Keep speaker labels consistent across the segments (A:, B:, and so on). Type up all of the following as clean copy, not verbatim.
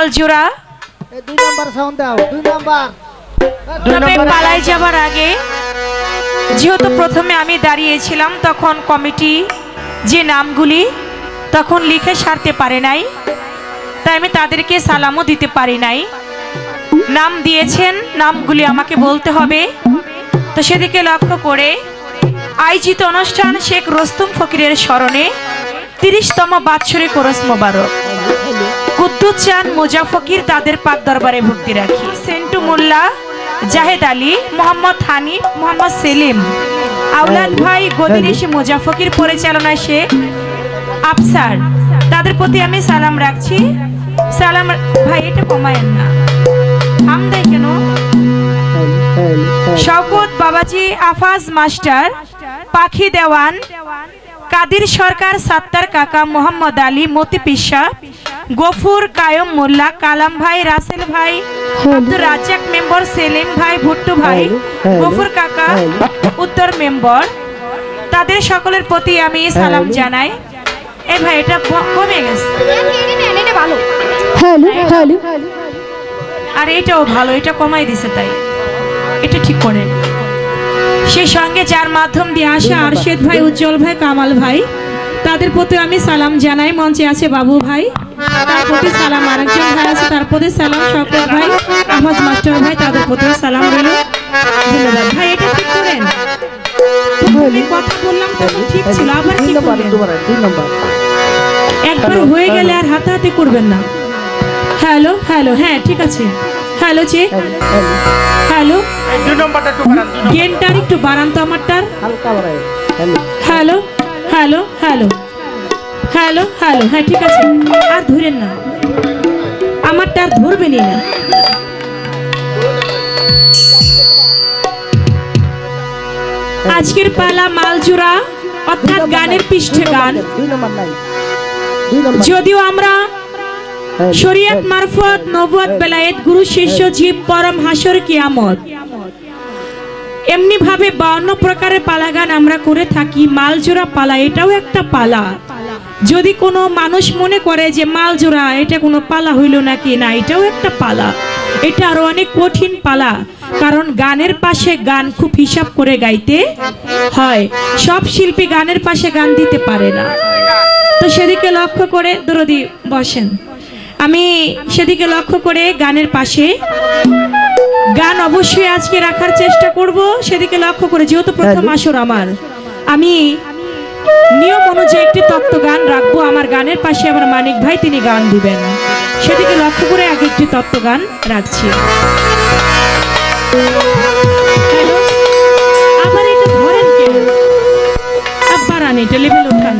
A: মালজোড়া।
B: দুই number sound দাও, দুই নাম্বার।
A: তবে পালাই যাবার আগে যেহেতু প্রথমে আমি দাঁড়িয়েছিলাম, তখন কমিটি যে নামগুলি তখন লিখে সারতে পারে নাই, তাই আমি তাদেরকে সালামও দিতে পারি নাই। নাম দিয়েছেন, নামগুলি আমাকে বলতে হবে। তো সেদিকে লক্ষ্য করে আয়োজিত অনুষ্ঠান শেখ রোস্তম ফকিরের স্মরণে 30তম বাৎসরিক ওরস মোবারক। কুদ্দুস চান মোজা ফকির তাদের পাক দরবারে ভক্তি রাখি। সেন্টু মোল্লা, জাহেদ আলী, মোহাম্মদ হানিফ, মোহাম্মদ সেলিম, আওলাদ ভাই, গদিরেশি মোজা ফকির পরিচালনায় শেখ আফসার, তাদের প্রতি আমি সালাম রাখছি। সালাম ভাই, এটা কমায়েন না, হাম দেয় কেন। শওকত বাবাজি, আফাজ মাস্টার, পাখি দেওয়ান, কাদির সরকার, সাত্তার কাকা, মোহাম্মদ আলী, মতি পিসা, গফুর, কায়ম মোল্লা, কালাম ভাই, রাসেল ভাই, আব্দুর রাজ্জাক মেম্বার, সেলিম ভাই, ভুট্টু ভাই, গফুর কাকা উত্তর মেম্বার, তাদের সকলের প্রতি আমি সালাম জানাই। এই ভাই এটা কমে গেছে, এটা ভালো, আর এটাও ভালো, এটা কমাই দিছে, তাই এটা ঠিক করেন। সেই সঙ্গে যার মাধ্যম দিয়ে আসা আরশেদ ভাই, উজ্জ্বল ভাই, কামাল ভাই, তাদের প্রতি আমি সালাম জানাই। মঞ্চে আছে বাবু ভাই, তার প্রতি সালাম। আরেকজন ভাই আছে, তার প্রতি সালাম। শওকত ভাই, আহমদ মাস্টার ভাই, তাদের প্রতি সালাম রইল। ধন্যবাদ ভাই, এটা ঠিক করেন। কথা বললাম তো ঠিক ছিল, আবার কি করবেন? একবার হয়ে গেলে আর হাতাহাতি করবেন না। হ্যালো হ্যালো, হ্যাঁ ঠিক আছে। হ্যালো চেক, হ্যালো, গেনটার একটু বাড়ান তো আমারটার। Hello hello hello hello hello, হ্যাঁ ঠিক আছে, আর ধরেন না, আমারটা আর ধরবেনই না। আজকের পালা মালজোড়া, অর্থাৎ গানের পৃষ্ঠে গান। যদিও আমরা শরীয়ত মারফত, নবুয়ত, বেলায়েত, গুরু শিষ্য, জীব, পরম হাসর, কিয়ামত, এমনি ভাবে 52 প্রকারের পালা গান আমরা করে থাকি। মালজোড়া পালা এটাও একটা পালা। যদি কোনো মানুষ মনে করে যে মালজোড়া এটা কোনো পালা হইল নাকি, না, এটাও একটা পালা। এটা আরো অনেক কঠিন পালা, কারণ গানের পাশে গান খুব হিসাব করে গাইতে হয়। সব শিল্পী গানের পাশে গান দিতে পারে না। তো সেদিকে লক্ষ্য করে, দরদি বসেন, আমি সেদিকে লক্ষ্য করে গানের পাশে গান অবশ্যই আজকে রাখার চেষ্টা করব। সেদিকে লক্ষ্য করে, যেহেতু প্রথম আসর আমার, আমি নিয়ম অনুযায়ী একটি তত্ত্ব গান রাখবো। আমার গানের পাশে আমার মানিক ভাই, তিনি গান দিবেন। সেদিকে লক্ষ্য করে আগে একটি তত্ত্ব গান রাখছি। আবার এটা ধরেন কেন, আবার আন, এটা লেভেল উঠান।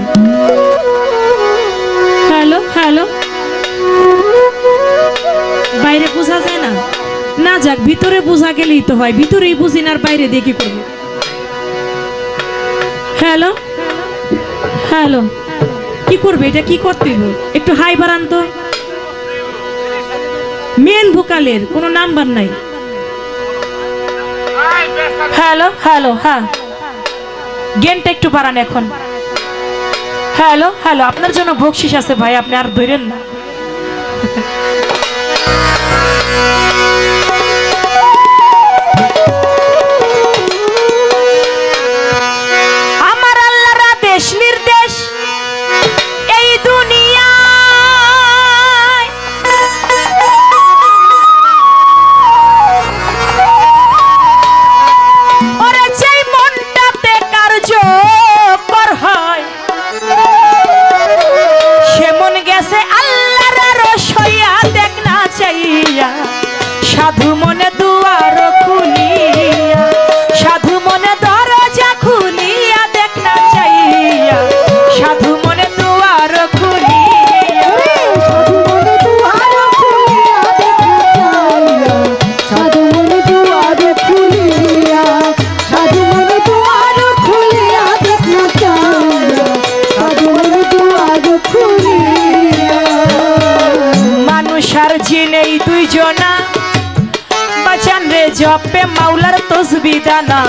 A: হ্যালো হ্যালো, বাইরে বোঝা যায় না, না যাক, ভিতরে বোঝা গেলেই তো হয়। ভিতরেই বুঝি না, আর বাইরে দিয়ে কি করবো। হ্যালো হ্যালো, কি করবে এটা, কি করতে হবে, একটু হাই বাড়ান তো। মেন ভোকালের কোনো নাম্বার নাই। হ্যালো হ্যালো, হ্যাঁ, গেনটা একটু বাড়ান এখন। হ্যালো হ্যালো, আপনার জন্য বকশিস আছে ভাই, আপনি আর ধরেন না। আমার আল্লাহর আদেশ নির্দেশ এই দুনিয়ায়, ওরে যেই মনটাতে কার্যকর হয়, সে মন গেছে আল্লাহর রসইয়া, দেখ না চাইয়া, সাধু মনে দুয়ার খুলিয়া, সাধু মনে দরজা খুলিয়া, দেখ না চাইয়া, সাধু মনে দুয়ার খুলিয়া, সাধু মনে দুয়ার খুলিয়া, দেখ না চাইয়া, সাধু মনে দুয়ার খুলিয়া, সাধু মনে দুয়ার খুলিয়া, দেখ না চাইয়া, সাধু মনে দুয়ার খুলিয়া। মানুষ আর জিন এই দুইজনা, বাঁচান রে জপে মাওলার তসবিহ দানা,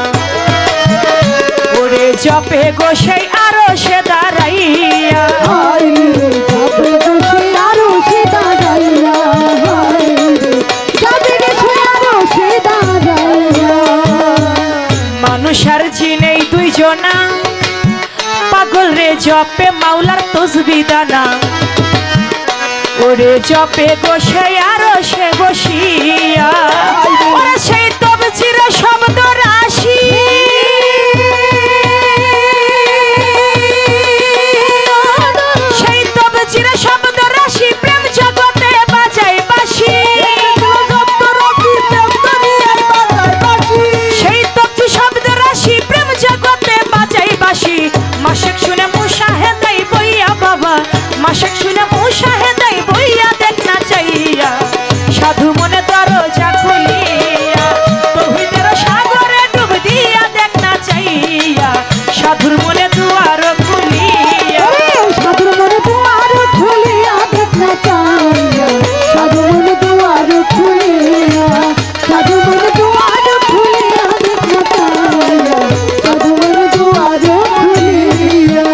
A: ওরে জপে গোসাই আরো সে দাঁড়াইয়া, জপে গোসাই আরো সে দাঁড়াইয়া, না পাগল রে জপে মাওলার তসবিহ দানা ওরে জপে গোসে আরো সে বসিয়া ওরে সেই তবজির শব্দ রাশি সেই তবজির শব্দ রাশি প্রেম জগতে বাজায় বাঁশি সেই তবজি শব্দ রাশি প্রেম জগতে বাজায় বাঁশি মাশাক শুনে মুশাহেদাই বইয়া বাবা মাশাক শুনে মুশাহেদাই বইয়া দেখ না চাইয়া সাধু মনে দরজা খুলিয়া তৌহিদের সাগরে ডুব দিয়া দেখ না চাইয়া সাধুর মনে দুয়ার খুলিয়া
C: সাধুর মনে দুয়ার খুলিয়া দেখ না চাইয়া সাধুর মনে দুয়ার খুলিয়া সাধুর মনে দুয়ার খুলিয়া দেখ না চাইয়া সাধুর মনে দুয়ার খুলিয়া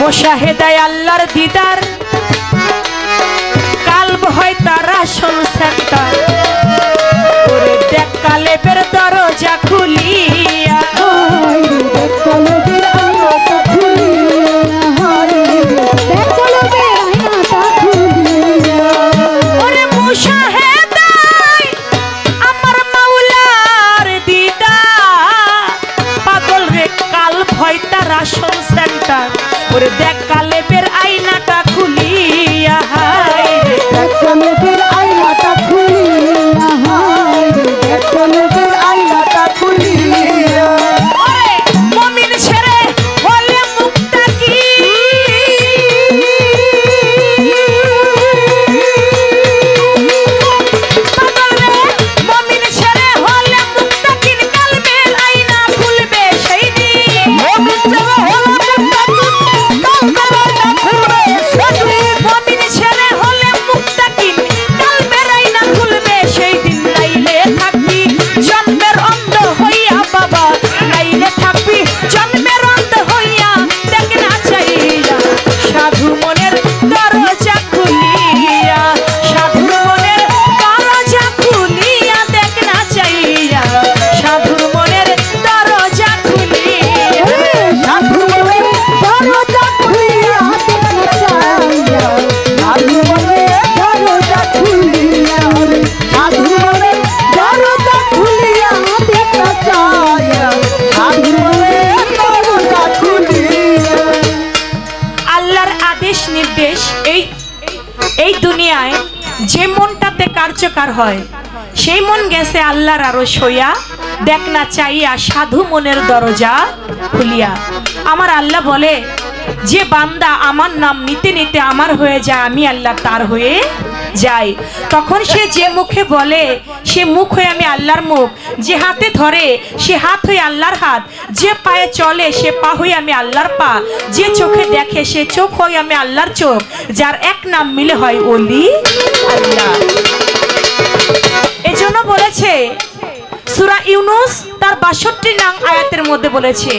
A: মুশাহেদায় আল্লাহর দিদার কালব হয় তার আসল সেক্টর ওরে দেখ কালেবের দরজা খুলিয়া
C: কলবের আয়নাটা খুলিয়া কলবের আয়নাটা খুলিয়া
A: ওরে মুশাহেদায় আমার মাওলার দিদার পাগল রে কালব হয় তার আসল সেক্টর ওরে দেখ কালেবের আয়নাটা খুলিয়া হায়
C: কলবের আয়নাটা খুলিয়া কলবের আয়নাটা খুলিয়া
A: ওরে মুমিন ছেড়ে হলে মুক্তাকি পাগল রে মুমিন ছেড়ে হলে মুক্তাকি কালবের আয়না খুলবে সেই দিন মুমিন ছেড়ে হলে মুমিন ছেড়ে হলে মুক্তাকি কালবের আয়না খুলবে সেই দিন লাইলে থাকবি জন্মের অন্ধ হইয়া বাবা লাইলে থাকবি জন্মের অন্ধ হইয়া দেখ না চাইয়া সাধু মনের দরজা খুলিয়া সাধুর মনের দরজা খুলিয়া দেখ না চাইয়া সাধুর মনের দরজা খুলিয়া
C: সাধুর মনে দরজা খুলিয়া দেখ না চাইয়া সাধুর মনে দরজা খুলিয়া সাধুর মনে দরজা খুলিয়া দেখ না চাইয়া সাধুর মনে দরজা খুলিয়া
A: আল্লাহর আদেশ নির্দেশ এই দুনিয়ায় যে মনটাতে কার্যকর হয় সেই মন গেছে আল্লাহর আরশ হইয়া দেখ না চাইয়া সাধু মনের দরজা খুলিয়া আমার আল্লাহ বলে যে বান্দা আমার নাম নিতে নিতে আমার হয়ে যায় আমি আল্লাহ তার হয়ে যাই তখন সে যে মুখে বলে সে মুখ হয়ে আমি আল্লাহর মুখ যে হাতে ধরে সে হাত হয়ে আল্লাহর হাত যে পায়ে চলে সে পা হয়ে আমি আল্লাহর পা যে চোখে দেখে সে চোখ হয়ে আমি আল্লাহর চোখ যার এক নাম মিলে হয় ওলি আল্লাহ এজন্য বলেছে সূরা ইউনূস তার ৬২ নং আয়াতের মধ্যে বলেছে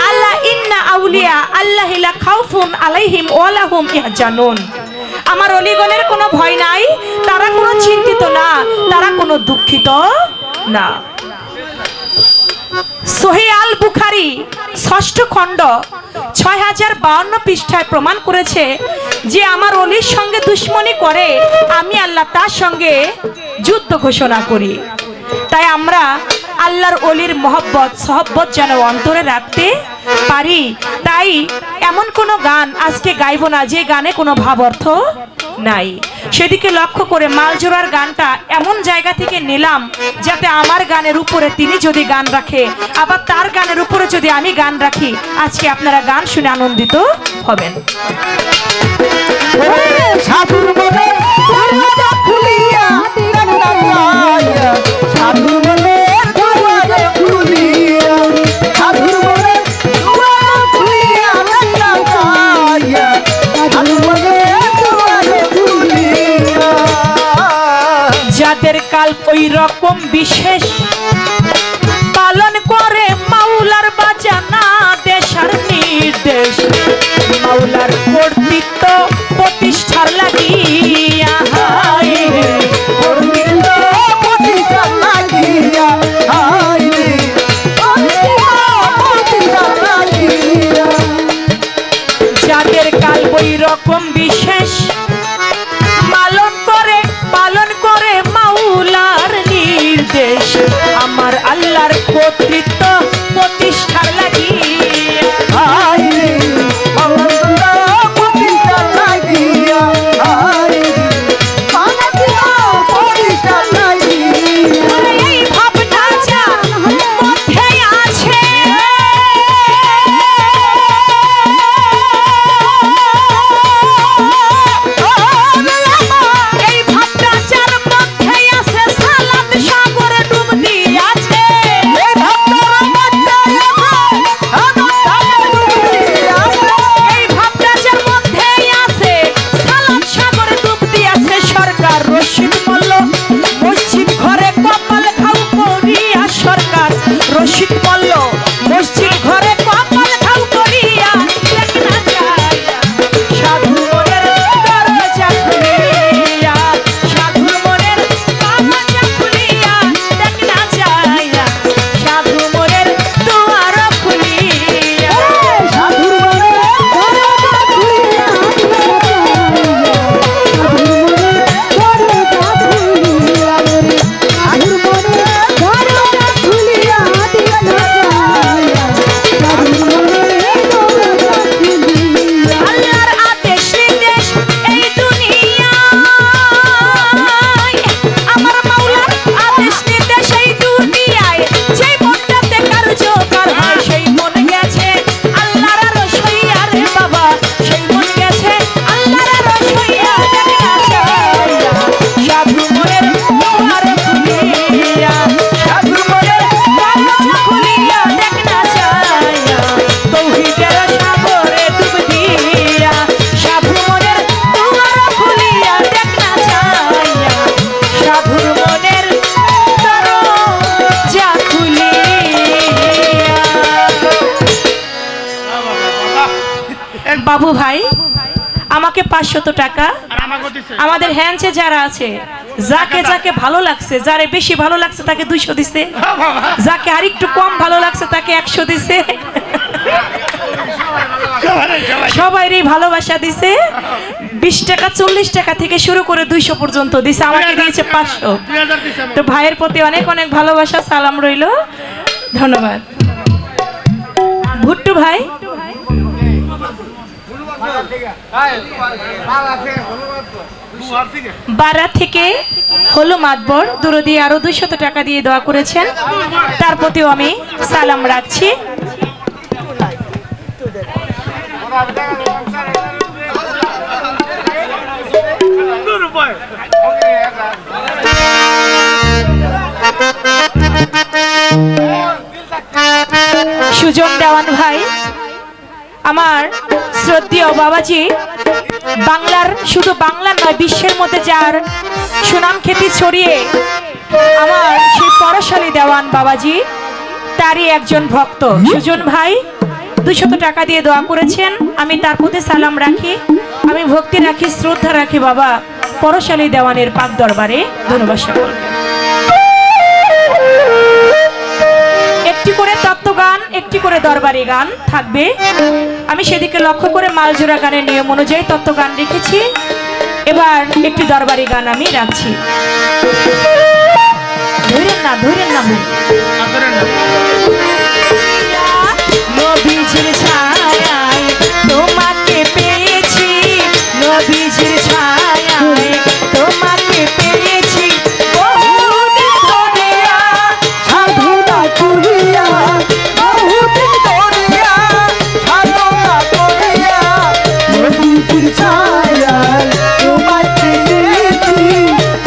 A: আল্লাহ ইন্না আউলিয়া আল্লাহি লা খাউফুন আলাইহিম ওয়া লা হুম ইয়াহজানুন আমার ওলিগণের কোনো ভয় নাই তারা কোনো চিন্তিত না তারা কোনো দুঃখিত না সহিহ আল বুখারী ৬ষ্ঠ খণ্ড ৬০৫২ পৃষ্ঠায় প্রমাণ করেছে যে আমার ওলির সঙ্গে দুশমনি করে আমি আল্লাহ তার সঙ্গে যুদ্ধ ঘোষণা করি তাই আমরা আল্লাহর ওলির মহব্বত সহব্বত যেন অন্তরে রাখতে পারি তাই এমন কোনো গান আজকে গাইব না যে গানে কোনো ভাব অর্থ নাই সেদিকে লক্ষ্য করে মালজোড়ার গানটা এমন জায়গা থেকে নিলাম যাতে আমার গানের উপরে তিনি যদি গান রাখে আবার তার গানের উপরে যদি আমি গান রাখি আজকে আপনারা গান শুনে আনন্দিত হবেন
C: সাধুর মনে দরজা খুলিয়া দেখ না চাইয়া সাধুর মনে দরজা খুলিয়া সাধুর মনে দরজা খুলিয়া দেখ না চাইয়া সাধুর মনে দরজা খুলিয়া
A: যাদের কাল ওই রকম বিশেষ পালন করে মাওলার বাজানা দেশার নির্দেশ মাওলার কর্তৃত্ব প্রতিষ্ঠার লাগিয়া
C: কর্তৃত্ব প্রতিষ্ঠার লাগিয়া
A: পক্ষে 500 টাকা। আমাদের হ্যান্ডসে যারা আছে যাকে যাকে ভালো লাগছে, যারে বেশি ভালো লাগছে তাকে 200 দিছে, যাকে আরেকটু কম ভালো লাগছে তাকে 100 দিছে। সবাইরই ভালোবাসা দিছে। 20 টাকা 40 টাকা থেকে শুরু করে 200 পর্যন্ত দিছে। আমাকে দিয়েছে 500। তো ভাইয়ের প্রতি অনেক অনেক ভালোবাসা, সালাম রইল, ধন্যবাদ। ভুট্টু ভাই বারা থেকে হলো মাতবর দূর দিয়ে আরো 200 টাকা দিয়ে দোয়া করেছেন, তার প্রতিও আমি সালাম রাখছি। সুজন দেওয়ান ভাই, আমার শ্রদ্ধেয় বাবাজি, বাংলার শুধু বাংলার নয় বিশ্বের মধ্যে যার সুনাম খ্যাতি ছড়িয়ে আমার সেই পরাশালী দেওয়ান বাবাজি, তারই একজন ভক্ত সুজন ভাই 200 টাকা দিয়ে দোয়া করেছেন। আমি তার প্রতি সালাম রাখি, আমি ভক্তি রাখি, শ্রদ্ধা রাখি বাবা পরাশালী দেওয়ানের পাক দরবারে। ধন্যবাদ সকলকে। একটি করে তত্ত্বগান, একটি করে দরবারি গান থাকবে। আমি সেদিকে লক্ষ্য করে মালজোড়া গানের নিয়ম অনুযায়ী তত্ত্বগান রেখেছি। এবার একটি দরবারি গান আমি রাখছি। ধরেন না নবীজির ছায়ায় তোমাকে পেয়েছি, নবীজির ছায়ায় তোমাকে পেয়েছি, বহুদিন ধরে সাধনা করিয়া, বহুদিন ধরে সাধনা করিয়া, নবীজির ছায়ায় তোমাকে পেয়েছি,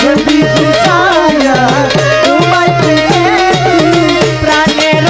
A: নবীজির ছায়ায় তোমাকে পেয়েছি, প্রাণের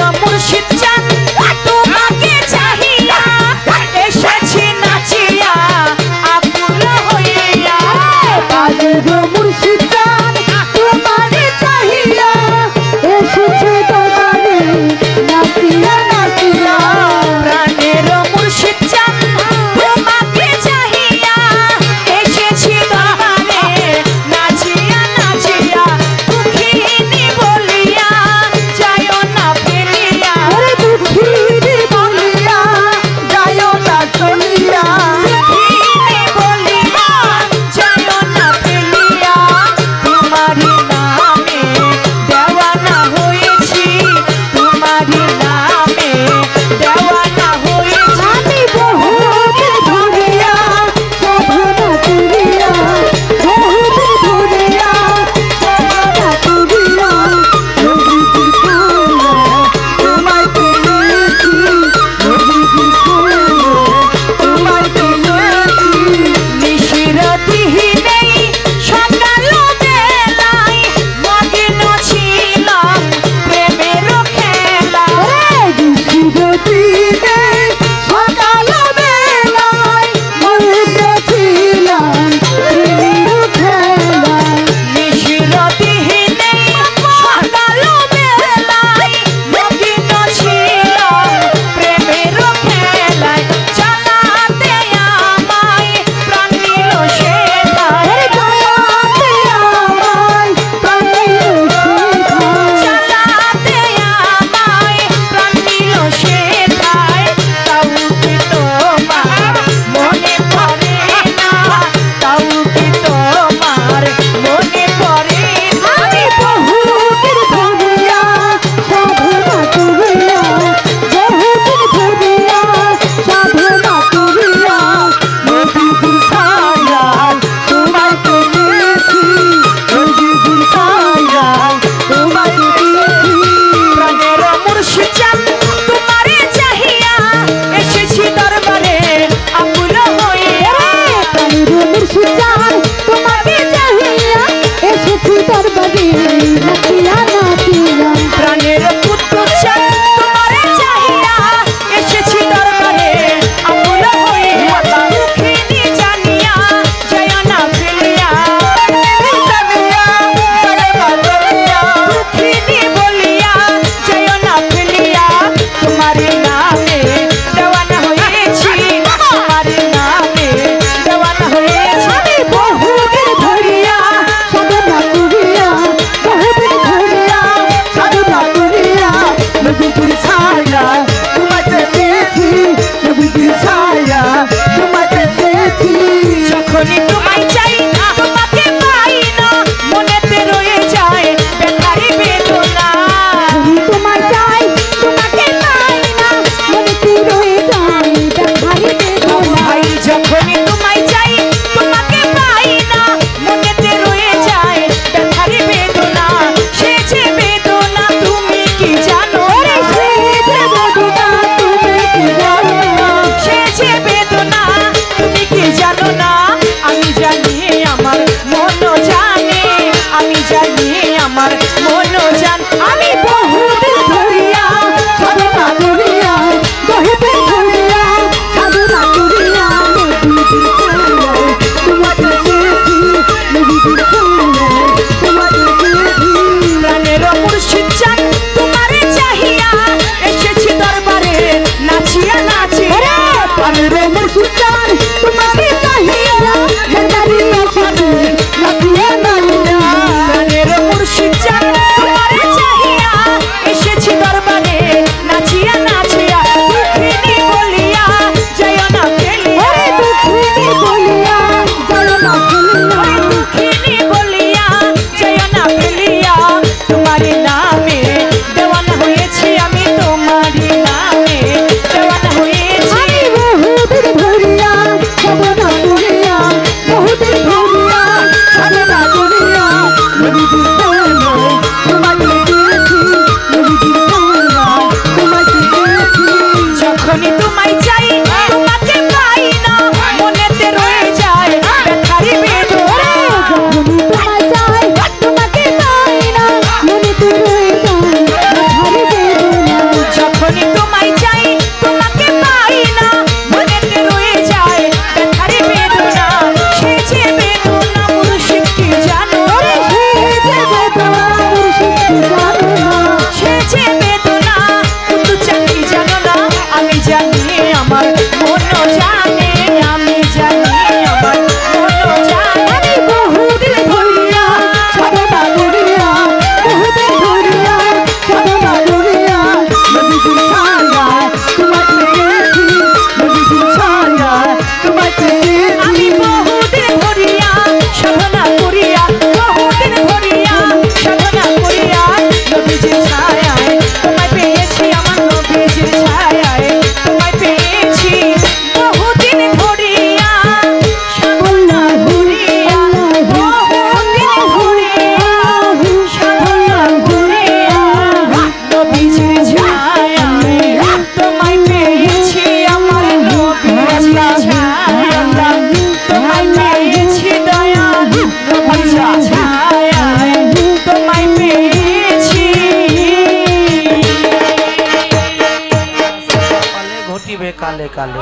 D: কালে কালে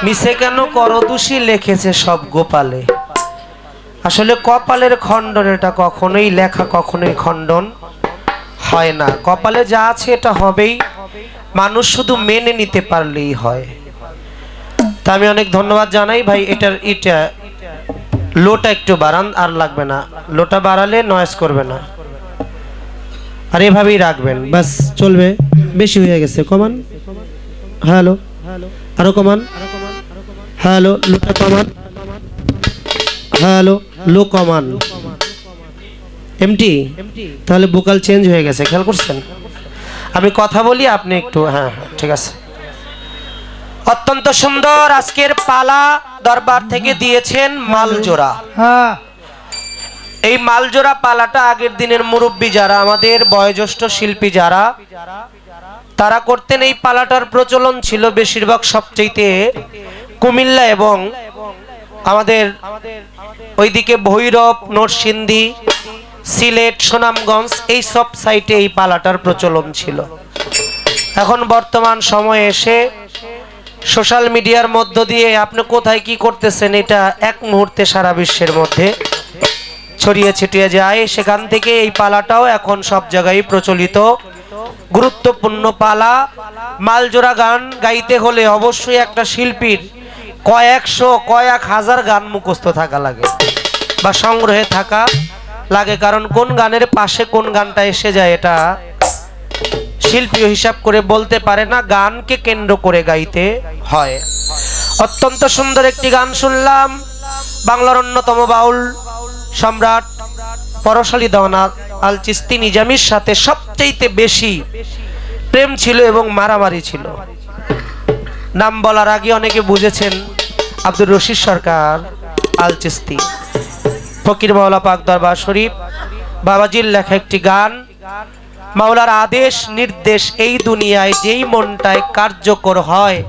D: মিছে কেন করো দোষী লিখেছে সব গোপালে। আসলে কপালের খণ্ডন এটা কখনোই লেখা কখনোই খণ্ডন হয় না। কপালে যা আছে এটা হবেই, মানুষ শুধু মেনে নিতে পারলেই হয়। তা আমি অনেক ধন্যবাদ জানাই ভাই। এটা লোটা একটু বাড়ান, আর লাগবে না, লোটা বাড়ালে নয়েজ করবে না, আর এভাবেই রাখবেন বাস চলবে। বেশি হয়ে গেছে, কমান। হ্যালো, আরো কমান। হ্যালো, লোটা কমান। হ্যালো, লো কমান। এমটি, তাহলে ভোকাল চেঞ্জ হয়ে গেছে, খেয়াল করছেন? আমি কথা বলি, আপনি একটু, হ্যাঁ ঠিক আছে। অত্যন্ত সুন্দর আজকের পালা দরবার থেকে দিয়েছেন মালজোড়া।
B: হ্যাঁ,
D: এই মালজোড়া পালাটা আগের দিনের মুরব্বী যারা, আমাদের বয়োজ্যেষ্ঠ শিল্পী যারা, তারা করতেন। এই পালাটার প্রচলন ছিল বেশিরভাগ সবচেয়ে কুমিল্লা এবং আমাদের ওইদিকে ভৈরব, নরসিংদী, সিলেট, সুনামগঞ্জ এই সব সাইটে এই পালাটার প্রচলন ছিল। এখন বর্তমান সময়ে এসে সোশ্যাল মিডিয়ার মধ্য দিয়ে আপনি কোথায় কি করতেছেন এটা এক মুহূর্তে সারা বিশ্বের মধ্যে ছড়িয়ে ছিটিয়ে যায়। সেখান থেকে এই পালাটাও এখন সব জায়গায় প্রচলিত গুরুত্বপূর্ণ পালা। মালজোড়া গান গাইতে হলে অবশ্যই একটা শিল্পীর কয়েকশো কয়েক হাজার গান মুখস্থ থাকা লাগে বা সংগ্রহে থাকা লাগে, কারণ কোন গানের পাশে কোন গানটা এসে যায় এটা শিল্পী হিসাব করে বলতে পারে না, গানকে কেন্দ্র করে গাইতে হয়। অত্যন্ত সুন্দর একটি গান শুনলাম বাংলার অন্যতম বাউল সম্রাট পরশালী দেওয়ানা আল চিস্তি নিজামীর সাথে সবচেয়ে বেশি প্রেম ছিল এবং মারামারি ছিল। নাম বলার আগে অনেকে বুঝেছেন আব্দুর রশিদ সরকার আল চিস্তি। ফকির মাওলা পাক দরবার শরীফ বাবাজির লেখা একটি গান। মাওলার আদেশ নির্দেশ এই দুনিয়ায় যেই মনটায় কার্যকর হয়,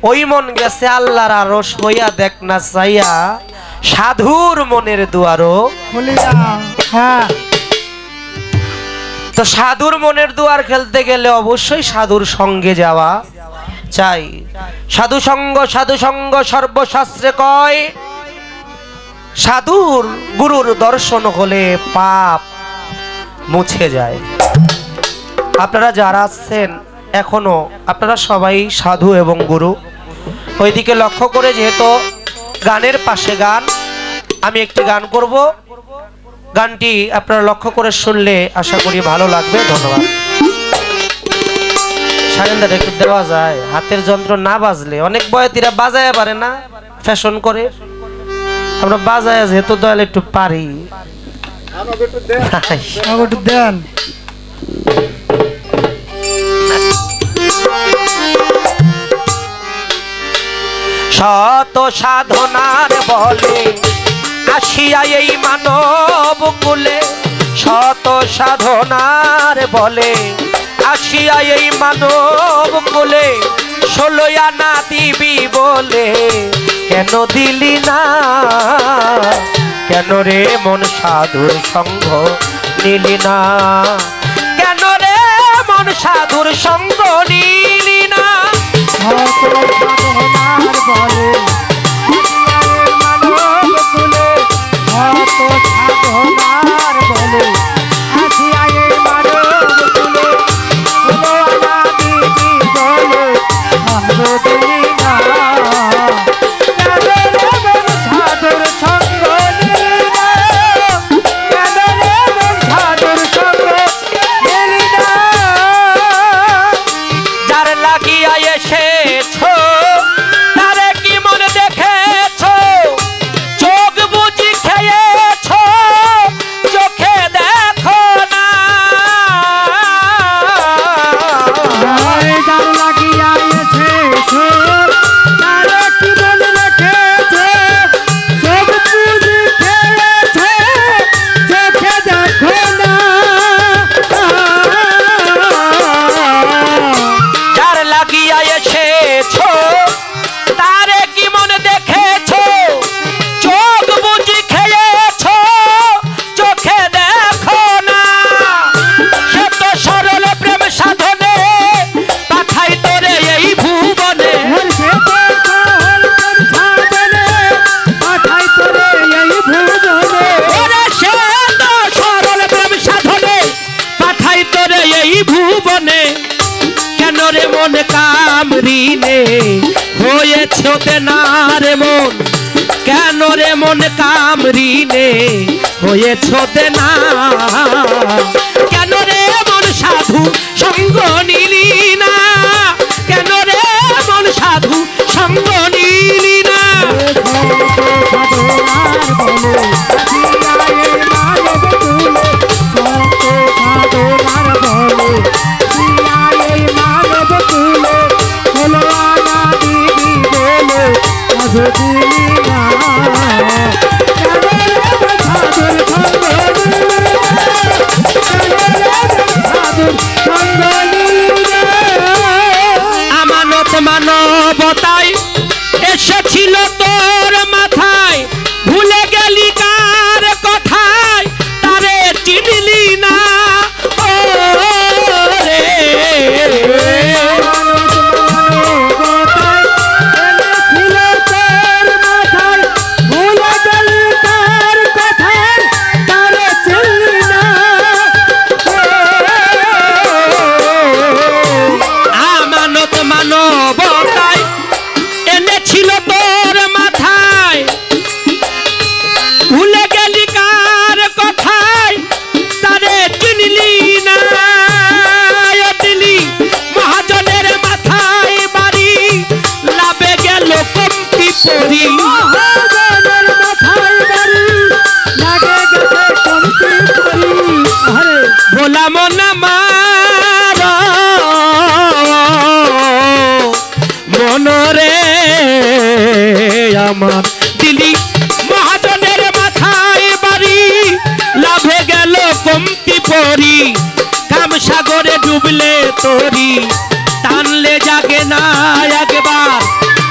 D: ওই মন গেছে আল্লাহর আরশ হইয়া দেখ না চাইয়া, সাধুর মনের দুয়ারও
B: খুলিয়া। হ্যাঁ,
D: তো সাধুর মনের দুয়ার খেলতে গেলে অবশ্যই সাধুর সঙ্গে যাওয়া চাই। সাধু সঙ্গ সর্বশাস্ত্রে কয়, সাধুর গুরুর দর্শন হলে পাপ মুছে যায়। আপনারা যারা আছেন এখনো, আপনারা সবাই সাধু এবং গুরু। ওইদিকে লক্ষ্য করে, যেহেতু গানের পাশে গান, আমি একটি গান করব, গানটি আপনারা লক্ষ্য করে শুনলে আশা করি ভালো লাগবে। ধন্যবাদ। সারেন্দার একটু দেওয়া যায়, হাতের যন্ত্র না বাজলে অনেক বয়াতিরা বাজায় পারে না, ফ্যাশন করে। আমরা বাজায় যেহেতু দয়াল একটু পারি,
B: একটু দেন।
D: শত সাধনার বলে আসিয়া এই মানব কুলে, শত সাধনার বলে আসিয়া এই মানব কুলে, 16 আনা দিবি বলে কেন দিলি না? কেন রে মন সাধুর সঙ্গ নিলি না? কেন রে মন সাধুর সঙ্গ নিলি না?
B: সাধনার বলে মানব কুলে, সাধনার বলে আসিয়া এই মানব কুলে, 16 আনা দিবি বলে সাধু দিলি না। কেন রে মন সাধুর সঙ্গ নিলি না? কেন রে মন সাধুর সঙ্গ নিলি না?
D: যার লাগিয়া এসেছো তারে কি মনে দেখেছো? চোখ বুঝি খেয়েছো? মন কামরিনে হয়েছ দেনার মন, কেন রে মন কামরিনে হয়েছ দেনা, কেন রে মন সাধু সঙ্গ নিলি না, কেন রে মন সাধু সঙ্গ নিলি না। আমানত মানবতায় এসেছিল তোর মাথায়, ভুলে গেলি কার কথায় তারে চিনলি না। ও রে মানবতায় এনেছিল তোর মাথায়, ভুলে গেলি কার কথায় তারে চিনলি না। দিলি মহাজনের মাথায় বাড়ি, লাভে গেল কমতি পরি, ভোলা মন আমার মনরে আমার, দিলি মহাজনের মাথায় বাড়ি, লাভে গেল কমতি পরি, কাম সাগরে ডুবলে তোরি টানলে জাগে না একবার,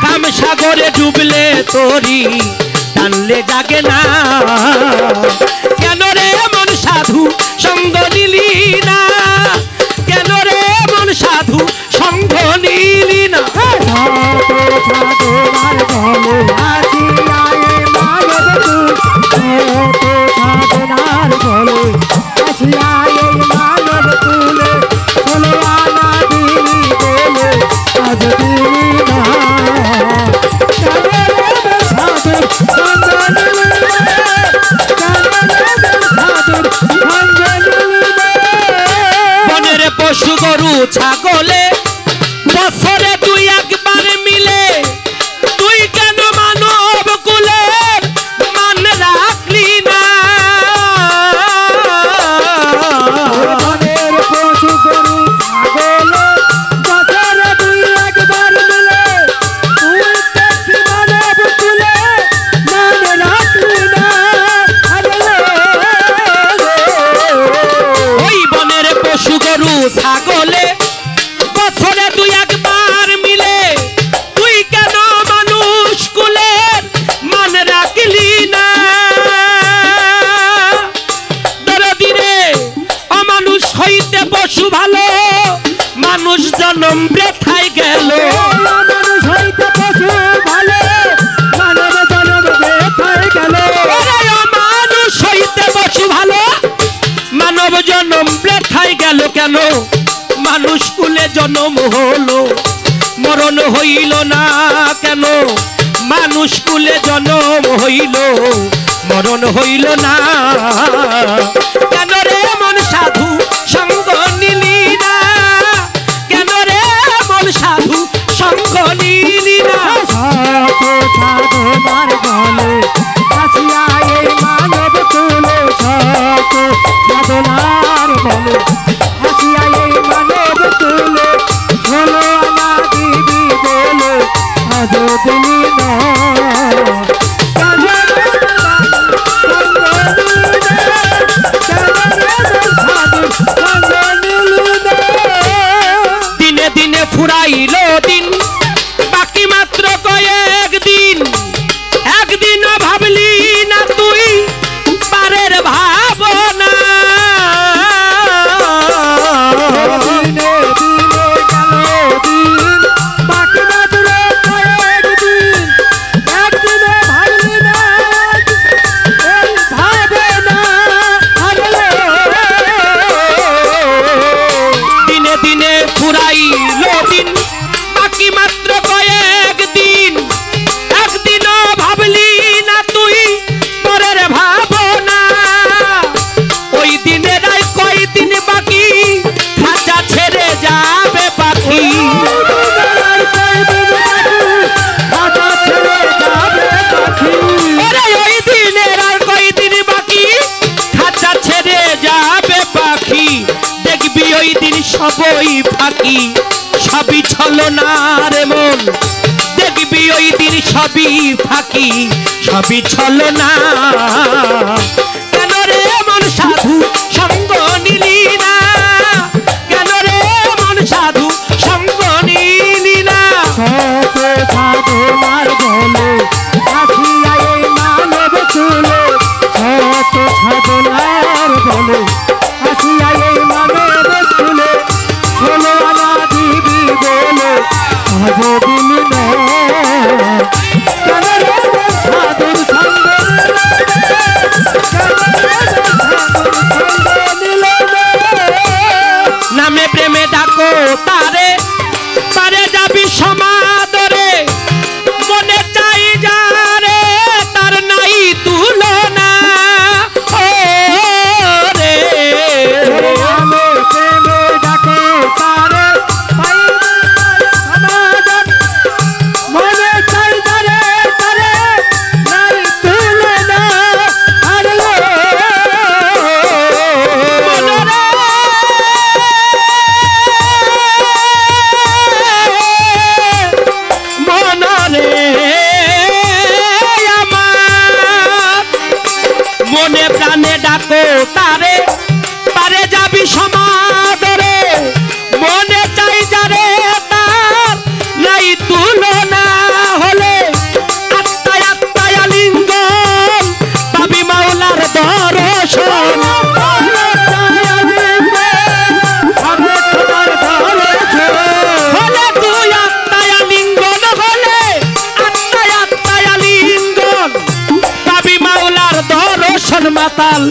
D: কাম সাগরে ডুবলে তোরি টানলে জাগে না, কেন রে মন সাধু সঙ্গ নিলি না, কেন রে মন সাধু সঙ্গ নিলি না। বনের পশু গরু ছাগলে বছরে তুই একবার মিলে, তুই কেন মানব কুলের মান রাখলি না।
B: পশু গরু ছাগলে বছরে তুই একবার মিলে, তুই দেখি মানব কুলে মান রাখলি না।
D: ওই বনের পশু গরু ছাগলে বছরে তুই একবার মিলে, তুই কেন মানুষ কুলের মান রাখলি না। দরদি রে অমানুষ হইতে পশু ভালো, মানুষ জন্ম বৃথায় গেল।
B: মানুষ হইতে পশু ভালো, মানব জন্ম বৃথায় গেল।
D: মানুষ হইতে পশু ভালো, মানব জন্ম বৃথায় গেল কেন, মানুষ কুলে জন্ম হলো মরণ হইল না কেন, মানুষ কুলে জন্ম হইল মরণ হইল না, কেন রে মন সাধু সঙ্গ নিলি না, কেন রে মন সাধু সঙ্গ নিলি না।
B: সাধনার গলে আসিয়া এই মানব তুলে, সাধনার গলে আসিয়া এই মানব তুলে, হলো আমার দিদি বলে আজ দিলি না। কেন
D: সবই ছলনার মন দেখবি ওই দিন সবই ফাঁকি সবই ছলনা কেন রে মন সাধু সঙ্গ নিলি না কেন রে মন সাধু সঙ্গ নিলি না
B: শত সাধনার বলে আসিয়া এই মানব কুলে শত সাধনার বলে আসিয়া এই মানব কুলে ষোলো আনা দিবি বলে আজ দিলি না কেন রে সাধুর সঙ্গ
D: নামে প্রেমে ডাকো তারে তারে যাবি সমাদরে মনে চাই যারে তার নাই তুলনা ও রে
B: আমি প্রেমে ডাকে তারে সমাধান মনে চাই তারে তারে নাই তুলে না আরে
D: মনরে আমার মনে প্রাণে ডাকো তারে তারে যাবি সমাদরে মনে চাই যারে তার নাই তুলনা হলে আত্মায় আত্মায় আলিঙ্গন পাবি মাওলার দর্শন হলে তুই আত্মায় আলিঙ্গন হলে আত্মায় আত্মায় আলিঙ্গন পাবি মাওলার দর্শন মাতাল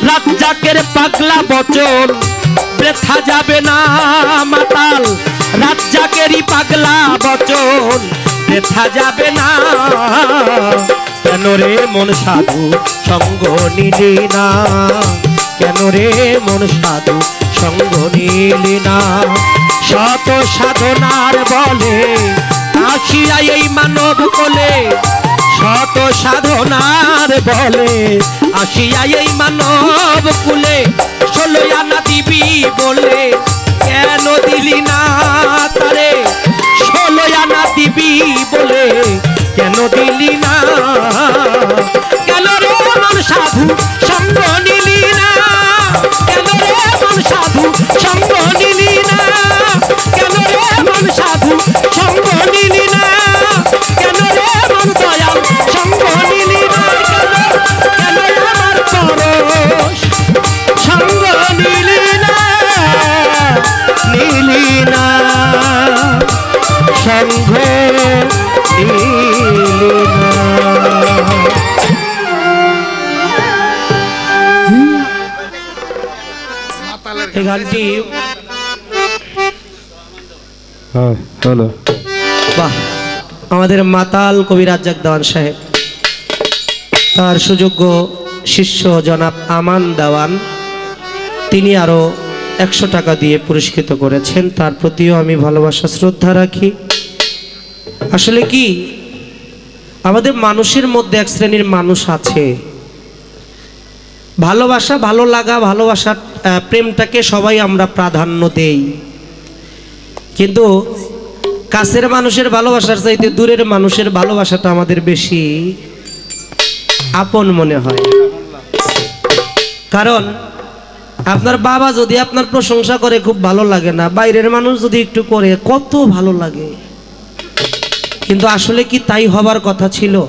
D: রাজ্জাকের পাগলা বচন বৃথা যাবে না মাতাল রাজ্জাকেরই পাগলা বচন বৃথা যাবে না কেন রে মন সাধু সঙ্গ নিলি না কেন রে মন সাধু সঙ্গ নিলি না শত সাধনার বলে আসিয়া এই মানব কোলে শত সাধনার বলে আসিয়া এই মানব কুলে ষোলো আনা দিবি বলে কেন দিলি না তারে ষোলো আনা দিবি বলে কেন দিলি না কেন রে মন সাধু সঙ্গ নিলি না কেন রে মন সাধু সঙ্গ নিলি না কেন রে মন সাধু সঙ্গ নিলি না কেন রে মন দয়াল সঙ্গ নিলি না কেন আমার পরশ সঙ্গ নিলি না সঙ্গ নিলি না এই গানটি
B: হলো
D: বাহ আমাদের মাতাল কবি রাজ্জাক দেওয়ান সাহেব তার সুযোগ্য শিষ্য জনাব আমান দেওয়ান তিনি আরো 100 টাকা দিয়ে পুরস্কৃত করেছেন তার প্রতিও আমি ভালোবাসা শ্রদ্ধা রাখি আসলে কি আমাদের মানুষের মধ্যে এক শ্রেণীর মানুষ আছে ভালোবাসা ভালো লাগা ভালোবাসা প্রেমটাকে সবাই আমরা প্রাধান্য দেই কিন্তু কাছের মানুষের ভালোবাসার চাইতে দূরের মানুষের ভালোবাসাটা আমাদের বেশি আপন মনে হয় কারণ আপনার বাবা যদি আপনার প্রশংসা করে খুব ভালো লাগে না বাইরের মানুষ যদি একটু করে কত ভালো লাগে কিন্তু আসলে কি তাই হবার কথা ছিল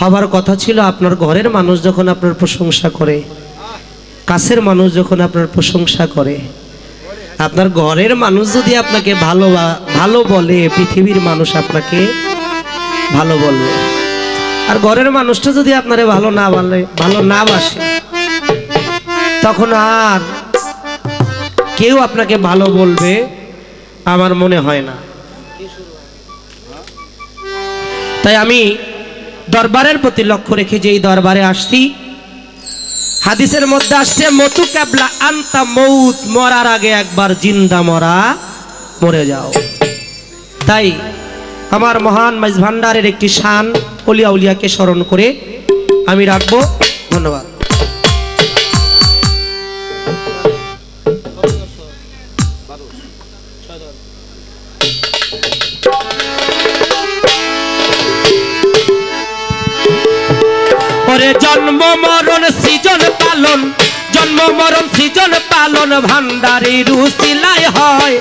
D: হবার কথা ছিল আপনার ঘরের মানুষ যখন আপনার প্রশংসা করে কাছের মানুষ যখন আপনার প্রশংসা করে আপনার ঘরের মানুষ যদি আপনাকে ভালো বলে পৃথিবীর মানুষ আপনাকে ভালো বলবে আর ঘরের মানুষটা যদি আপনারে ভালো না বাসে তখন আর কেউ আপনাকে ভালো বলবে আমার মনে হয় না তাই আমি দরবারের প্রতি লক্ষ্য রেখে যে এই দরবারে আসছি হাদিসের মধ্যে আসছে মতু কাবলা আনতা মউত মরার আগে একবার জিন্দা মরে যাও তাই আমার মহান মাইজ ভান্ডারের একটি শান ওলিয়া উলিয়াকে স্মরণ করে আমি রাখবো ধন্যবাদ জন্ম মরণ সৃজন পালন ভান্ডারি রুসিলাই হয়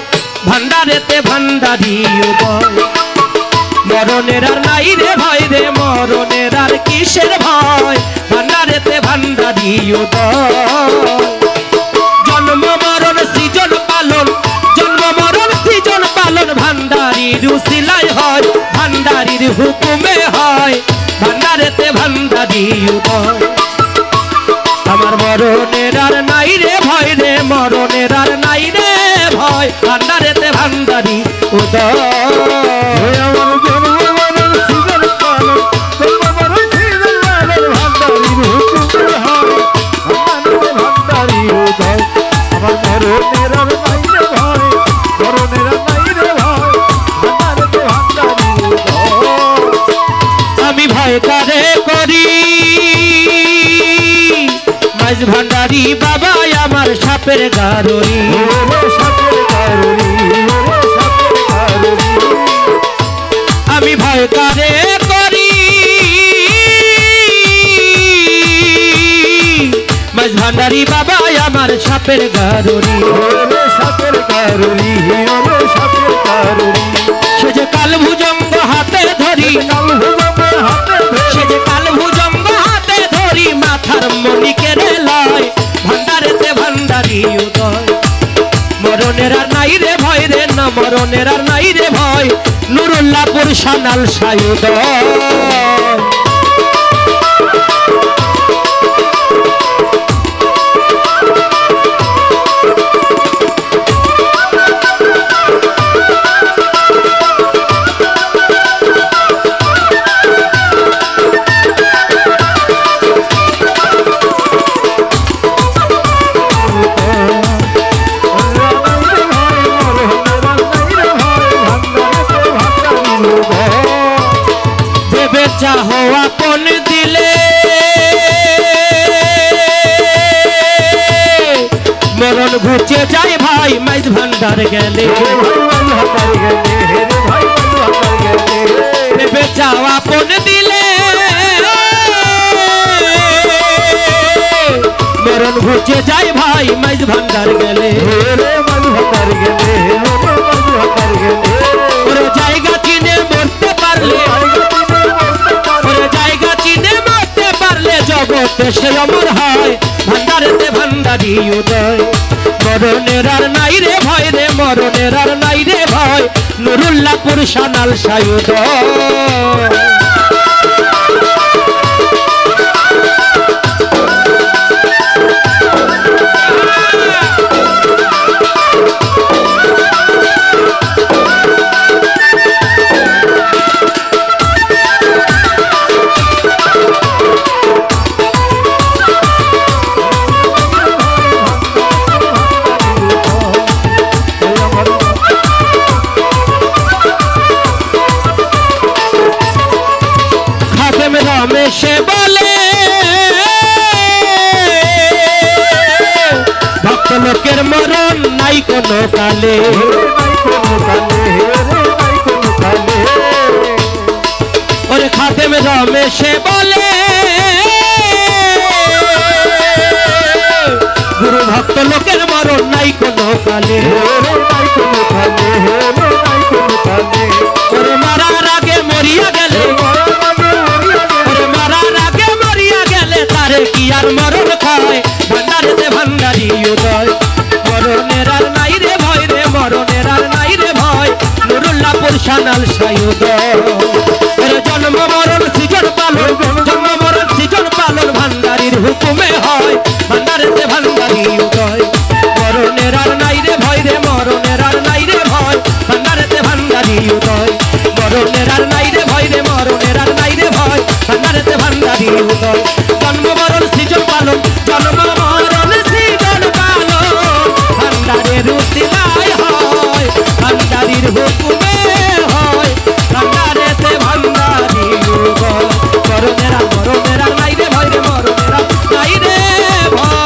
D: ভান্ডারেতে ভান্ডারি উদয় মরণের আর নাই রে ভয় রে মরণের আর কিসের ভয় ভান্ডারেতে ভান্ডারি উদয় জন্ম মরণ সৃজন পালন জন্ম মরণ সৃজন পালন ভান্ডারি রুসিলাই হয় ভান্ডারির হুকুমে হয় ভান্ডারেতে ভান্ডারি উদয় আমার মরণের আর নাই রে ভয় রে মরণের আর নাই রে ভয় ভান্ডারেতে ভান্ডারি উদয়
B: আমার জন্ম মরণ সৃজন পালন জন্ম মরণ সৃজন পালন ভান্ডারির হুকুমে হয় ভান্ডারেতে ভান্ডারি উদয় আমার মরণের আর নাই রে ভয় মরণের আর নাই রে ভয় ভান্ডারেতে ভান্ডারি উদয়
D: আমি ভয় কারে করি মাঝ ভান্ডারি বাবা আমার সাপের গাররি
B: সাপের গাররি সাপের গাররি
D: আমি ভয় কারে করি মাঝ ভান্ডারি বাবা আমার সাপের গাররি
B: সাপের গাররি সাপের গাররি
D: সে যে কাল ভুজঙ্গ হাতে ধরি সে যে কাল ভুজঙ্গ হাতে ধরি মাথার মণিকে রে লয় ভান্ডারেতে ভান্ডারি উদয় মরণের আর নাই রে ভয় রে না মরণের আর নাই রে ভয় নুরুল্লাহপুর সানাল সায়ুদয় চাহো আপন দিলে মরণ ঘুচে যায় ভাই মাইজ ভান্ডার গেলে ভেবে চাও আপন দিলে মরণ ঘুচে যায় ভাই মাইজ ভান্ডার গেলে জায়গা চিনে মরতে পারলে জায়গা চিনে মরতে পারলে জগতে সে অমর হয় ভান্ডারেতে ভান্ডারি উদয় মরণের আর নাই রে ভয় রে মরণের আর নাই রে ভয় নুরুল্লাহপুর সানাল সায়ুদয় সে বলে ভক্ত লোকের মরণ নাই কোনো কালে ওরে খাদেম রমেশে বলে গুরু ভক্ত লোকের মরণ নাই কোনো কালে ওরে মারার আগে মরিয়া গেলে তারে কি আর মরণ খায় ভান্ডারেতে ভান্ডারি উদয় মরণের আর নাই রে ভয় রে মরণের আর নাই রে ভয় নুরুল্লাহপুর সানাল সায়ুদয় জন্ম মরণ সৃজন পালন জন্ম মরণ সৃজন পালন ভান্ডারির হুকুমে হয় ভান্ডারেতে ভান্ডারি উদয় মরণের আর নাই রে ভয় রে মরণের আর নাই রে ভয় ভান্ডারেতে ভান্ডারি উদয় মরণের আর নাই রে ভয় রে মরণের আর নাই রে ভয় ভান্ডারেতে ভান্ডারি উদয় জন্ম মরণ সৃজন পালন জন্ম মরণ সৃজন পালন ভান্ডারের রুসিলাই হয় ভান্ডারির হুকুমে হয় ভান্ডারেতে ভান্ডারি উদয় মরণের আর নাই রে ভয় রে মরণের আর নাই রে ভয়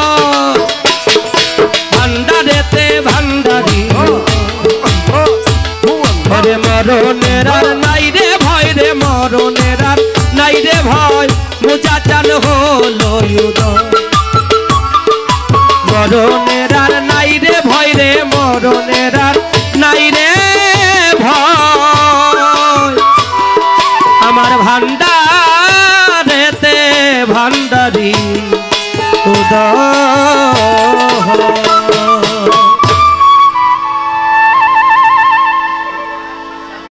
D: ভান্ডারেতে ভান্ডারি রে মরণের আর নাই রে ভয় রে মরণের আর নাই রে ভয় মুজা চান হলো উদয় মরণের আর নাই রে ভয় রে, মরণের আর নাই রে ভয়। আমার ভান্ডারেতে ভান্ডারি উদয়